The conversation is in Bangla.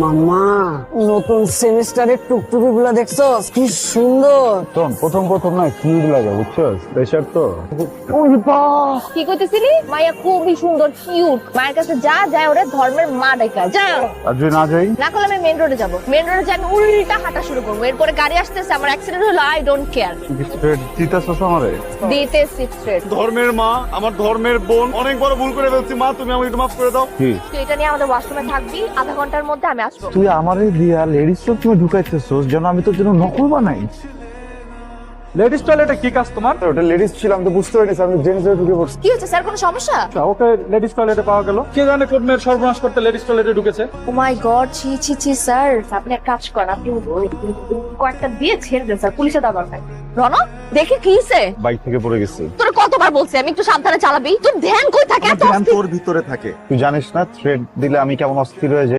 মাম্মা, নতুন সেমিস্টারের টুকটুকি গুলা দেখছো? কি সুন্দর। শোন, প্রথম না কিউট লাগে, বুঝছো? প্রেশার তো। কি করতেছিলি? মাইয়া খুবই সুন্দর, কিউট। মায়ের কাছে যা যায় ওরে ধর্মের মা ডাকা যা। আর যদি না যাই? না করলে আমি মেন রোডে যাবো। মেন রোডে যাই আমি উল্টা হাঁটা শুরু করবো। এরপরে গাড়ি আসতেছে, আমার অ্যাক্সিডেন্ট হলো, আই ডোন্ট কেয়ার। চিতাছস আমারে? দিতে সিক্রেট। ধর্মের মা, আমার ধর্মের বোন, অনেক বড় ভুল করে ফেলছি মা, তুমি আমাকে একটু মাফ করে দাও। কি তুই এটা নিয়ে আমাদের ওয়াশরুমে থাকবি, আধা ঘন্টার মধ্যে আমি আসবো। তুই আমারে দিয়া লেডিস রুম তুমি ঢুকাইতেছস যেন আমি তোর জন্য নকল বানাই? লেডিস টয়লেটে কি কাজ তোমার? ওটা লেডিস ছিল, আমি তো বুঝতে পারিনি, আমি জেন্টস এ ঢুকে পড়ছি। কি হচ্ছে স্যার, কোনো সমস্যা? ওকে লেডিস টয়লেটে পাওয়া গেল। কে জানে কোন মেয়ের সর্বনাশ করতে লেডিস টয়লেটে ঢুকেছে। ও মাই গড, ছি ছি ছি স্যার, আপনি এক কাজ করেন, আপনি কয়েকটা দিয়ে ছেড়ে দেন স্যার, পুলিশে দাবার খায়। রণ, দেখে কি হইছে? বাইক থেকে পড়ে গেছি। তোর কতবার বলছি আমি একটু সাবধানে চালাবি? তোর ধ্যান কই থাকে? এত ধ্যান অস্থির। তোর ভিতরে থাকে। তুই জানিস না থ্রেড দিলে আমি কেমন অস্থির হয়ে যাই?